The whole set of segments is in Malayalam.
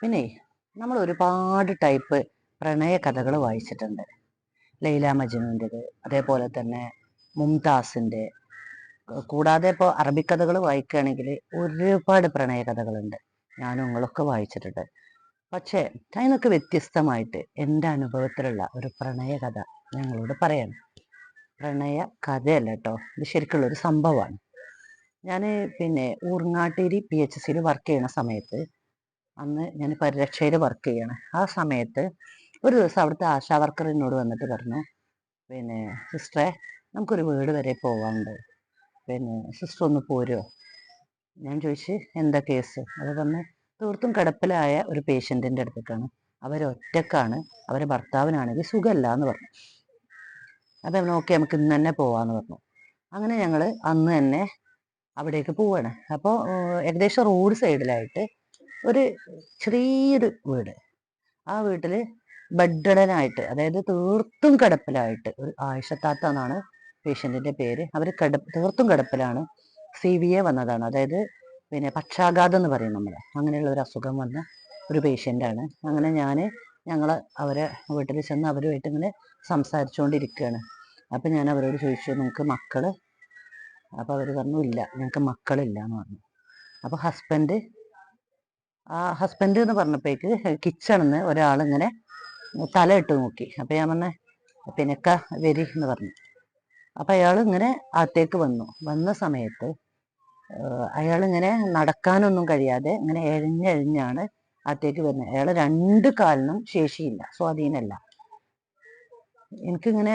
പിന്നെ നമ്മൾ ഒരുപാട് ടൈപ്പ് പ്രണയ കഥകൾ വായിച്ചിട്ടുണ്ട്. ലൈല മജ്നുവിൻ്റെത്, അതേപോലെ തന്നെ മുംതാസിൻ്റെ, കൂടാതെ ഇപ്പോൾ അറബിക്കഥകൾ വായിക്കുകയാണെങ്കിൽ ഒരുപാട് പ്രണയ കഥകളുണ്ട്. ഞാനും നിങ്ങളൊക്കെ വായിച്ചിട്ടുണ്ട്. പക്ഷേ അതിനൊക്കെ വ്യത്യസ്തമായിട്ട് എൻ്റെ അനുഭവത്തിലുള്ള ഒരു പ്രണയ കഥ ഞങ്ങളോട് പറയണം. പ്രണയ കഥയല്ല കേട്ടോ, ഇത് ശരിക്കുള്ളൊരു സംഭവമാണ്. ഞാൻ ഊർങ്ങാട്ടേരി PHCയിൽ വർക്ക് ചെയ്യുന്ന സമയത്ത്, അന്ന് ഞാൻ പരിരക്ഷയിൽ വർക്ക് ചെയ്യാണ്. ആ സമയത്ത് ഒരു ദിവസം അവിടുത്തെ ആശാ വർക്കർ എന്നോട് വന്നിട്ട് പറഞ്ഞു, സിസ്റ്ററെ, നമുക്കൊരു വീട് വരെ പോകാനുണ്ട്, സിസ്റ്റർ ഒന്ന് പോരുമോ? ഞാൻ ചോദിച്ച് എന്താ കേസ്? അത് പറഞ്ഞ് തീർത്തും കിടപ്പിലായ ഒരു പേഷ്യൻറ്റിൻ്റെ അടുത്തേക്കാണ്. അവരൊറ്റക്കാണ്, അവരെ ഭർത്താവിനാണെങ്കിൽ സുഖമല്ല എന്ന് പറഞ്ഞു. അപ്പം നോക്കി നമുക്ക് ഇന്ന് തന്നെ പോവാന്ന് പറഞ്ഞു. അങ്ങനെ ഞങ്ങൾ അന്ന് തന്നെ അവിടേക്ക് പോവാണ്. അപ്പോൾ ഏകദേശം റോഡ് സൈഡിലായിട്ട് ഒരു ചെറിയൊരു വീട്. ആ വീട്ടിൽ ബെഡ്ഡനായിട്ട്, അതായത് തീർത്തും കിടപ്പിലായിട്ട്, ഒരു ആയിഷത്താത്ത എന്നാണ് പേഷ്യൻറ്റിൻ്റെ പേര്. അവർ തീർത്തും കിടപ്പിലാണ്. CVA വന്നതാണ്, അതായത് പക്ഷാഘാതം എന്ന് പറയും നമ്മൾ, അങ്ങനെയുള്ള ഒരു അസുഖം വന്ന ഒരു പേഷ്യൻ്റാണ്. അങ്ങനെ ഞങ്ങൾ അവരെ വീട്ടിൽ ചെന്ന് അവരുമായിട്ട് ഇങ്ങനെ സംസാരിച്ചുകൊണ്ടിരിക്കുകയാണ്. അപ്പം ഞാൻ അവരോട് ചോദിച്ചു, നിങ്ങൾക്ക് മക്കൾ? അപ്പോൾ അവർ പറഞ്ഞു, ഇല്ല, ഞങ്ങൾക്ക് മക്കളില്ല എന്ന് പറഞ്ഞു. അപ്പോൾ ഹസ്ബൻഡ് എന്ന് പറഞ്ഞപ്പോഴേക്ക് കിച്ചണിന്ന് ഒരാളിങ്ങനെ തല ഇട്ട് നോക്കി. അപ്പം ഞാൻ പറഞ്ഞ പിന്നക്ക വരി എന്ന് പറഞ്ഞു. അപ്പം അയാൾ ഇങ്ങനെ അകത്തേക്ക് വന്ന സമയത്ത് അയാളിങ്ങനെ നടക്കാനൊന്നും കഴിയാതെ ഇങ്ങനെ എഴഞ്ഞെഴഞ്ഞാണ് അകത്തേക്ക് വരുന്നത്. അയാൾ രണ്ട് കാലിനും ശേഷിയില്ല, സ്വാധീനമല്ല. എനിക്കിങ്ങനെ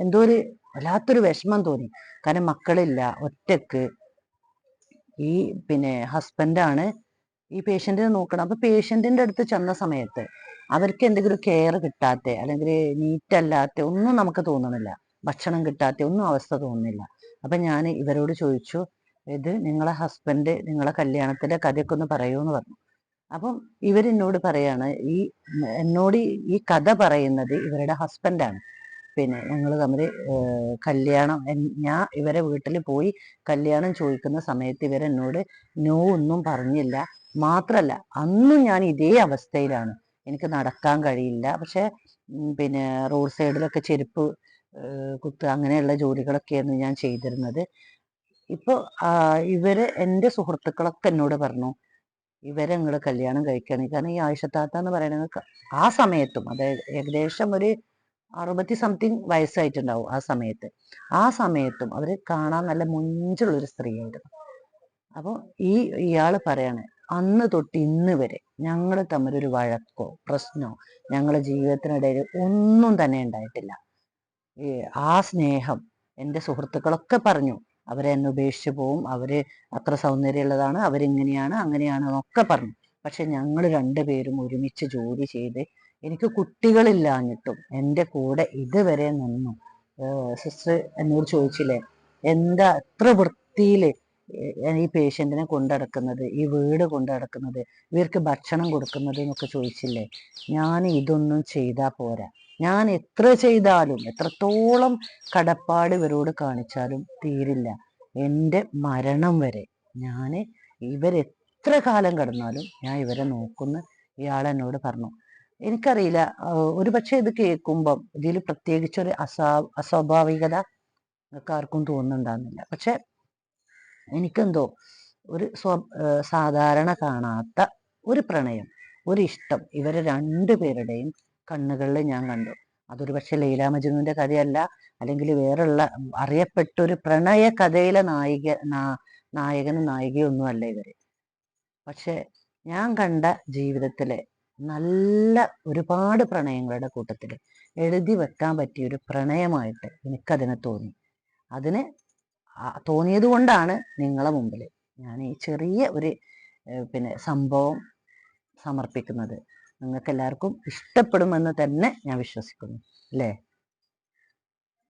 എന്തോ ഒരു വല്ലാത്തൊരു വിഷമം തോന്നി. കാരണം മക്കളില്ല, ഒറ്റക്ക്. ഈ ഹസ്ബൻഡാണ് ഈ പേഷ്യൻറ്റിനെ നോക്കണം. അപ്പൊ പേഷ്യൻറ്റിൻ്റെ അടുത്ത് ചെന്ന സമയത്ത് അവർക്ക് എന്തെങ്കിലും കെയർ കിട്ടാത്ത, അല്ലെങ്കിൽ നീറ്റല്ലാത്ത ഒന്നും നമുക്ക് തോന്നണില്ല, ഭക്ഷണം കിട്ടാത്ത ഒന്നും അവസ്ഥ തോന്നുന്നില്ല. അപ്പൊ ഞാൻ ഇവരോട് ചോദിച്ചു, ഇത് നിങ്ങളെ ഹസ്ബൻഡ് നിങ്ങളെ കല്യാണത്തിന്റെ കഥയൊക്കെ ഒന്ന് പറയൂന്ന് പറഞ്ഞു. അപ്പം ഇവരെന്നോട് പറയാണ്, എന്നോട് ഈ കഥ പറയുന്നത് ഇവരുടെ ഹസ്ബൻഡാണ്. ഞങ്ങൾ തമ്മിൽ കല്യാണം, ഞാൻ ഇവരെ വീട്ടിൽ പോയി കല്യാണം ചോദിക്കുന്ന സമയത്ത് ഇവരെന്നോട് നോ ഒന്നും പറഞ്ഞില്ല. മാത്രല്ല അന്നും ഞാൻ ഇതേ അവസ്ഥയിലാണ്, എനിക്ക് നടക്കാൻ കഴിയില്ല. പക്ഷെ റോഡ് സൈഡിലൊക്കെ ചെരുപ്പ് കുത്തുക, അങ്ങനെയുള്ള ജോലികളൊക്കെയായിരുന്നു ഞാൻ ചെയ്തിരുന്നത്. ഇപ്പോൾ എൻ്റെ സുഹൃത്തുക്കളൊക്കെ എന്നോട് പറഞ്ഞു, ഇവരെ നിങ്ങൾ കല്യാണം കഴിക്കുകയാണെങ്കിൽ, കാരണം ഈ ആയിഷത്താത്ത എന്ന് പറയുന്നത് ആ സമയത്തും, അതായത് ഏകദേശം ഒരു 60 സംതിങ് വയസ്സായിട്ടുണ്ടാവും ആ സമയത്തും അവർ കാണാൻ നല്ല മുഞ്ചുള്ളൊരു സ്ത്രീയായിരുന്നു. അപ്പോൾ ഇയാൾ പറയാണ്, അന്ന് തൊട്ട് ഇന്ന് വരെ ഞങ്ങൾ തമ്മിലൊരു വഴക്കോ പ്രശ്നമോ ഞങ്ങളുടെ ജീവിതത്തിനിടയിൽ ഒന്നും തന്നെ ഉണ്ടായിട്ടില്ല. ആ സ്നേഹം എൻ്റെ സുഹൃത്തുക്കളൊക്കെ പറഞ്ഞു, അവരെ എന്നെ ഉപേക്ഷിച്ച് പോവും, അവര് അത്ര സൗന്ദര്യമുള്ളതാണ്, അവരിങ്ങനെയാണ് അങ്ങനെയാണ് എന്നൊക്കെ പറഞ്ഞു. പക്ഷെ ഞങ്ങൾ രണ്ടുപേരും ഒരുമിച്ച് ജോലി ചെയ്ത് എനിക്ക് കുട്ടികളില്ലാഞ്ഞിട്ടും എൻ്റെ കൂടെ ഇതുവരെ നിന്നു. സിസ്റ്റർ എന്നോട് ചോദിച്ചില്ലേ, എന്താ എത്ര വൃത്തിയില് ഈ പേഷ്യൻറ്റിനെ കൊണ്ടടക്കുന്നത്, ഈ വീട് കൊണ്ടടക്കുന്നത്, ഇവർക്ക് ഭക്ഷണം കൊടുക്കുന്നത് എന്നൊക്കെ ചോദിച്ചില്ലേ. ഞാൻ ഇതൊന്നും ചെയ്താൽ പോരാ, ഞാൻ എത്ര ചെയ്താലും എത്രത്തോളം കടപ്പാട് ഇവരോട് കാണിച്ചാലും തീരില്ല. എൻ്റെ മരണം വരെ ഞാൻ ഇവരെത്ര കാലം കടന്നാലും ഞാൻ ഇവരെ നോക്കുന്ന ഇയാളെന്നോട് പറഞ്ഞു. എനിക്കറിയില്ല, ഒരു പക്ഷെ ഇത് കേൾക്കുമ്പം ഇതിൽ പ്രത്യേകിച്ചൊരു അസ്വാഭാവികത നിങ്ങൾക്ക് ആർക്കും തോന്നുന്നുണ്ടാകുന്നില്ല. പക്ഷെ എനിക്കെന്തോ ഒരു സാധാരണ കാണാത്ത ഒരു പ്രണയം, ഒരു ഇഷ്ടം ഇവരെ രണ്ടുപേരുടെയും കണ്ണുകളിൽ ഞാൻ കണ്ടു. അതൊരു പക്ഷെ ലൈല മജ്നുവിന്റെ കഥയല്ല, അല്ലെങ്കിൽ വേറുള്ള അറിയപ്പെട്ടൊരു പ്രണയ കഥയിലെ നായകനും നായികയൊന്നും അല്ല ഇവര്. പക്ഷെ ഞാൻ കണ്ട ജീവിതത്തിലെ നല്ല ഒരുപാട് പ്രണയങ്ങളുടെ കൂട്ടത്തിൽ എഴുതി വെക്കാൻ പറ്റിയൊരു പ്രണയമായിട്ട് എനിക്കതിനെ തോന്നി. അതിന് തോന്നിയത് കൊണ്ടാണ് നിങ്ങളെ മുമ്പിൽ ഞാൻ ഈ ചെറിയ ഒരു സംഭവം സമർപ്പിക്കുന്നത്. നിങ്ങൾക്ക് എല്ലാവർക്കും ഇഷ്ടപ്പെടുമെന്ന് തന്നെ ഞാൻ വിശ്വസിക്കുന്നു, അല്ലേ?